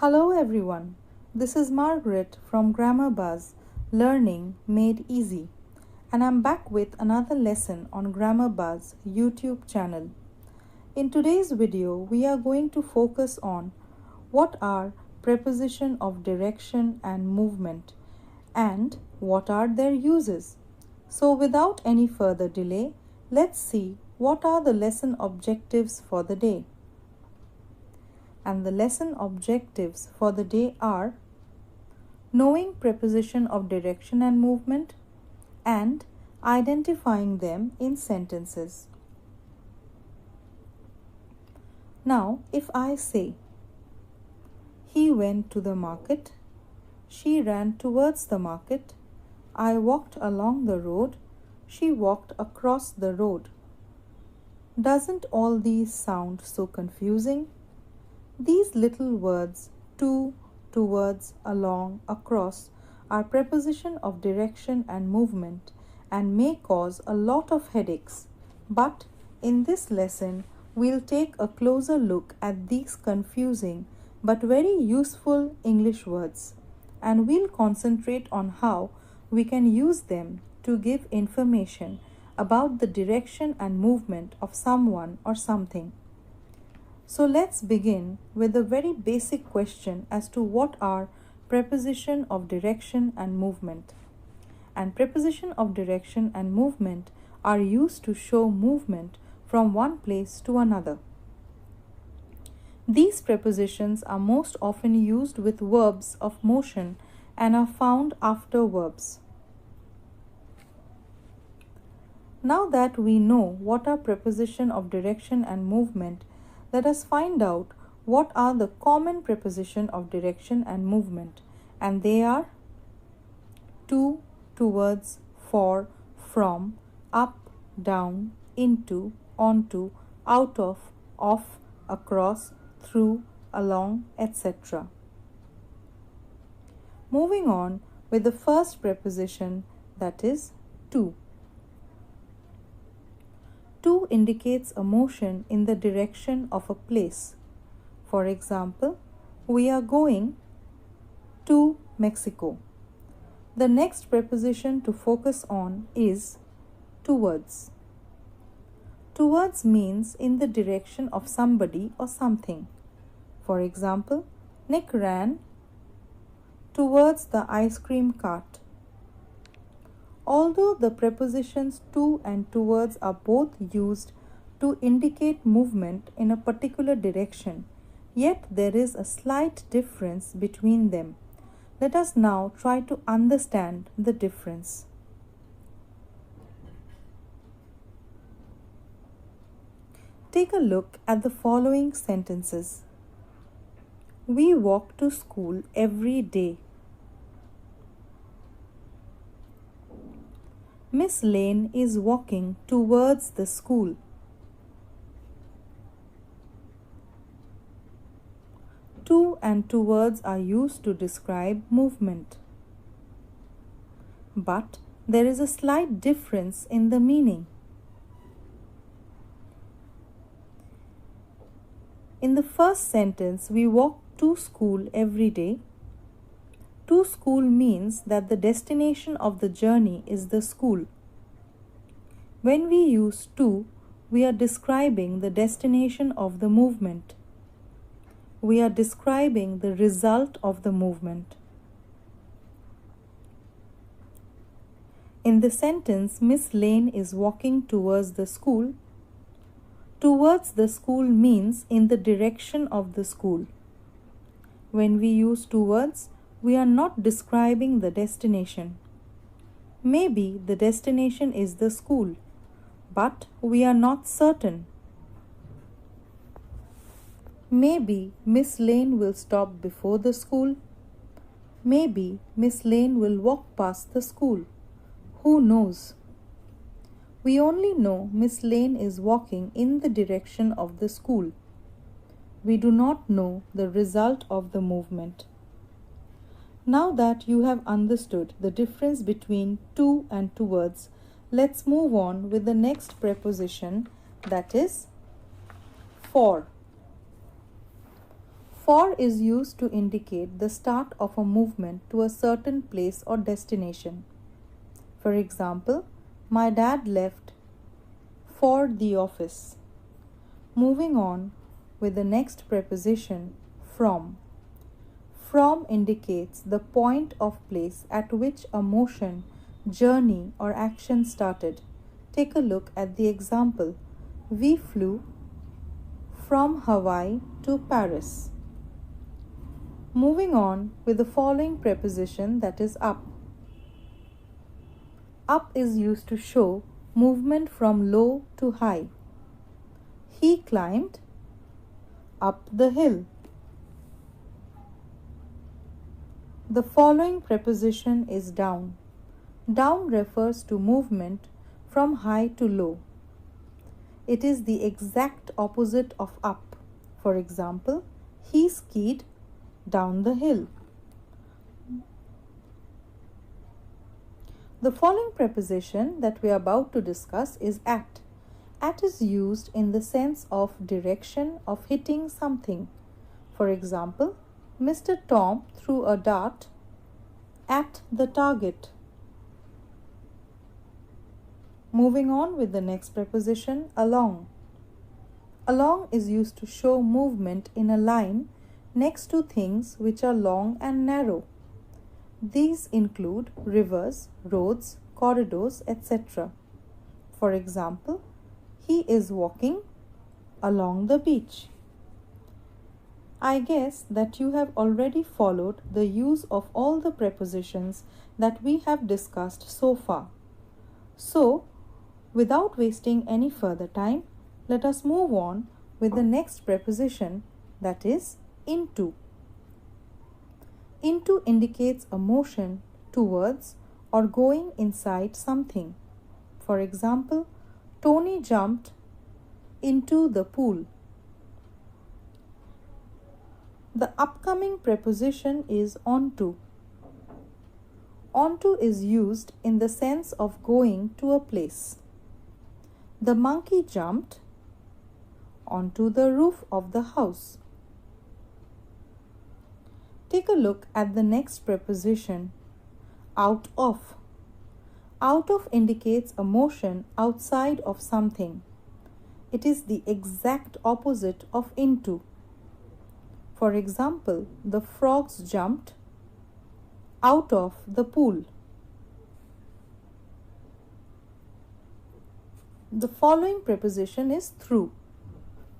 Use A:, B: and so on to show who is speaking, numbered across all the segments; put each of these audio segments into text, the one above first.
A: Hello everyone, this is Margaret from Grammar Buzz, Learning Made Easy, and I'm back with another lesson on Grammar Buzz YouTube channel. In today's video, we are going to focus on what are preposition of direction and movement and what are their uses. So without any further delay, let's see what are the lesson objectives for the day. And the lesson objectives for the day are knowing preposition of direction and movement and identifying them in sentences. Now, if I say, he went to the market, she ran towards the market, I walked along the road, she walked across the road. Doesn't all these sound so confusing? These little words, to, towards, along, across, are preposition of direction and movement and may cause a lot of headaches. But in this lesson, we'll take a closer look at these confusing but very useful English words, and we'll concentrate on how we can use them to give information about the direction and movement of someone or something. So let's begin with a very basic question as to what are preposition of direction and movement. And preposition of direction and movement are used to show movement from one place to another. These prepositions are most often used with verbs of motion and are found after verbs. Now that we know what are preposition of direction and movement, let us find out what are the common preposition of direction and movement, and they are to, towards, for, from, up, down, into, onto, out of, off, across, through, along, etc. Moving on with the first preposition, that is to. To indicates a motion in the direction of a place. For example, we are going to Mexico. The next preposition to focus on is towards. Towards means in the direction of somebody or something. For example, Nick ran towards the ice cream cart. Although the prepositions to and towards are both used to indicate movement in a particular direction, yet there is a slight difference between them. Let us now try to understand the difference. Take a look at the following sentences. We walk to school every day. Miss Lane is walking towards the school. To and towards are used to describe movement. But there is a slight difference in the meaning. In the first sentence, we walk to school every day. To school means that the destination of the journey is the school. When we use to, we are describing the destination of the movement. We are describing the result of the movement. In the sentence, Miss Lane is walking towards the school. Towards the school means in the direction of the school. When we use towards, we are not describing the destination. Maybe the destination is the school, but we are not certain. Maybe Miss Lane will stop before the school. Maybe Miss Lane will walk past the school. Who knows? We only know Miss Lane is walking in the direction of the school. We do not know the result of the movement. Now that you have understood the difference between to and towards, let's move on with the next preposition, that is for. For is used to indicate the start of a movement to a certain place or destination. For example, my dad left for the office. Moving on with the next preposition, from. From indicates the point of place at which a motion, journey, or action started. Take a look at the example. We flew from Hawaii to Paris. Moving on with the following preposition, that is up. Up is used to show movement from low to high. He climbed up the hill. The following preposition is down. Down refers to movement from high to low. It is the exact opposite of up. For example, he skied down the hill. The following preposition that we are about to discuss is at. At is used in the sense of direction of hitting something. For example, Mr. Tom threw a dart at the target. Moving on with the next preposition, along. Along is used to show movement in a line next to things which are long and narrow. These include rivers, roads, corridors, etc. For example, he is walking along the beach. I guess that you have already followed the use of all the prepositions that we have discussed so far. So, without wasting any further time, let us move on with the next preposition, that is into. Into indicates a motion towards or going inside something. For example, Tony jumped into the pool. The upcoming preposition is onto. Onto is used in the sense of going to a place. The monkey jumped onto the roof of the house. Take a look at the next preposition, out of. Out of indicates a motion outside of something. It is the exact opposite of into. For example, the frogs jumped out of the pool. The following preposition is through.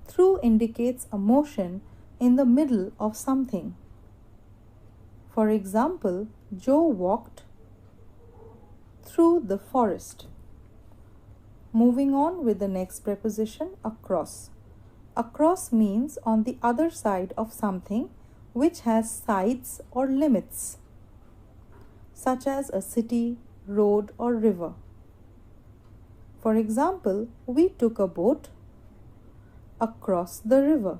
A: Through indicates a motion in the middle of something. For example, Joe walked through the forest. Moving on with the next preposition, across. Across means on the other side of something which has sides or limits, such as a city, road, or river. For example, we took a boat across the river.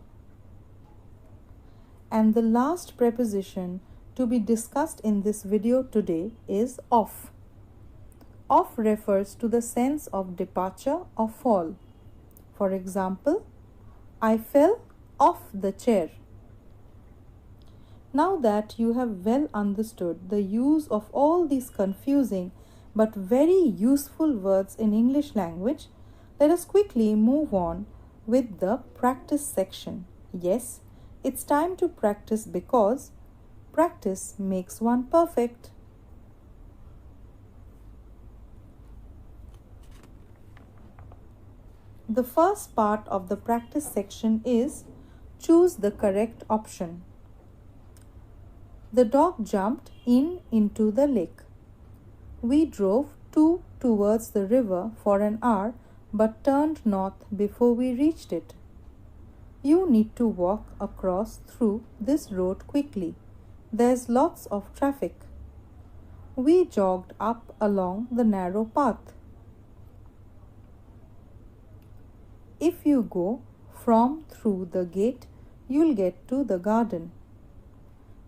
A: And the last preposition to be discussed in this video today is off. Off refers to the sense of departure or fall. For example, I fell off the chair. Now that you have well understood the use of all these confusing but very useful words in English language, let us quickly move on with the practice section. Yes, it's time to practice because practice makes one perfect. The first part of the practice section is choose the correct option. The dog jumped into the lake. We drove towards the river for an hour but turned north before we reached it. You need to walk across through this road quickly. There's lots of traffic. We jogged up along the narrow path. If you go from through the gate, you'll get to the garden.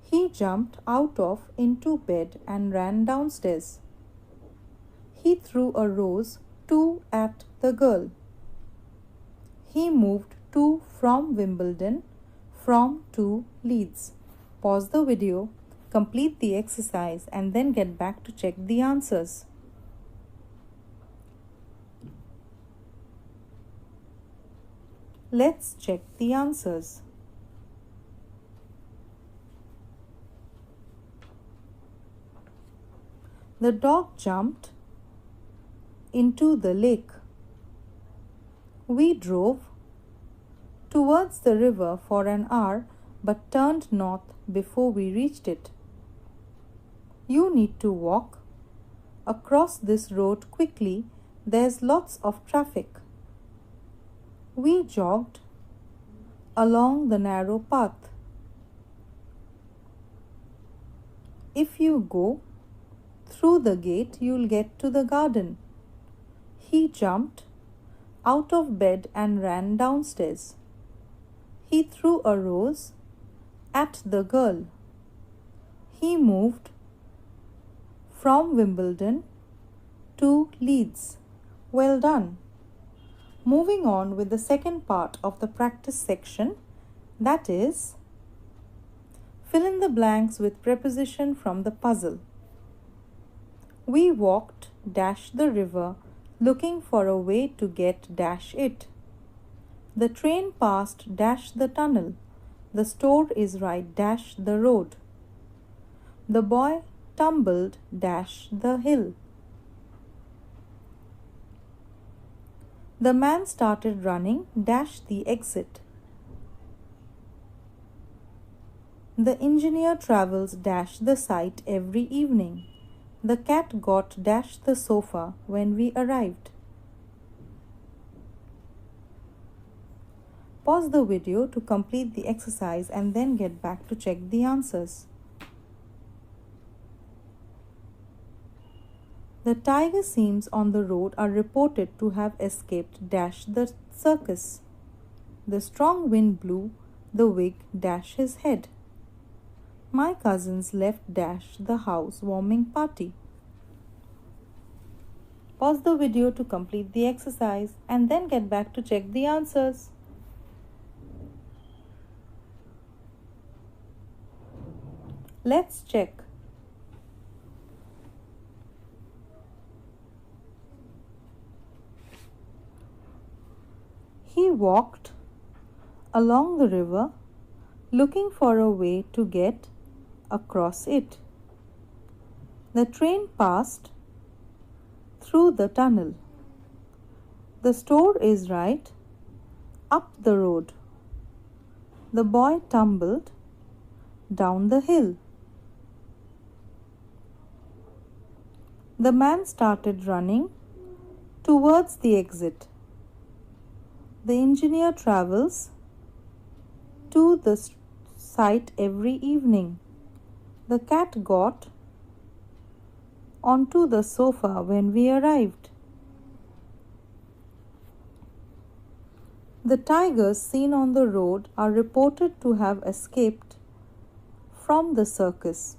A: He jumped out of into bed and ran downstairs. He threw a rose at the girl. He moved from Wimbledon from, to, leads. Pause the video, complete the exercise, and then get back to check the answers. Let's check the answers. The dog jumped into the lake. We drove towards the river for an hour but turned north before we reached it. You need to walk across this road quickly. There's lots of traffic. We jogged along the narrow path. If you go through the gate, you'll get to the garden. He jumped out of bed and ran downstairs. He threw a rose at the girl. He moved from Wimbledon to Leeds. Well done. Moving on with the second part of the practice section, that is, fill in the blanks with preposition from the puzzle. We walked dash the river looking for a way to get dash it. The train passed dash the tunnel. The store is right dash the road. The boy tumbled dash the hill. The man started running dash the exit. The engineer travels dash the site every evening. The cat got dash the sofa when we arrived. Pause the video to complete the exercise and then get back to check the answers. The tiger scenes on the road are reported to have escaped dash the circus. The strong wind blew the wig dash his head. My cousins left dash the house warming party. Pause the video to complete the exercise and then get back to check the answers. Let's check. He walked along the river looking for a way to get across it. The train passed through the tunnel. The store is right up the road. The boy tumbled down the hill. The man started running towards the exit. The engineer travels to the site every evening. The cat got onto the sofa when we arrived. The tigers seen on the road are reported to have escaped from the circus.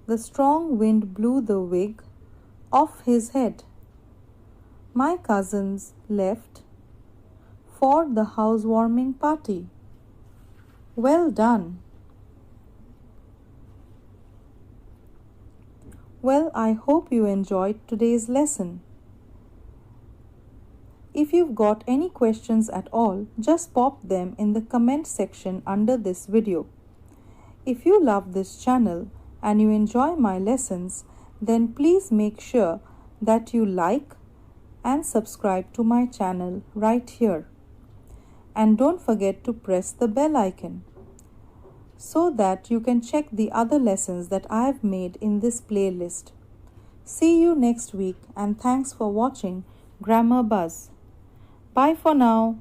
A: The strong wind blew the wig off his head. My cousins left for the housewarming party. Well done. Well, I hope you enjoyed today's lesson. If you've got any questions at all, just pop them in the comment section under this video. If you love this channel and you enjoy my lessons, then please make sure that you like and subscribe to my channel right here. And don't forget to press the bell icon so that you can check the other lessons that I have made in this playlist. See you next week and thanks for watching Grammar Buzz. Bye for now.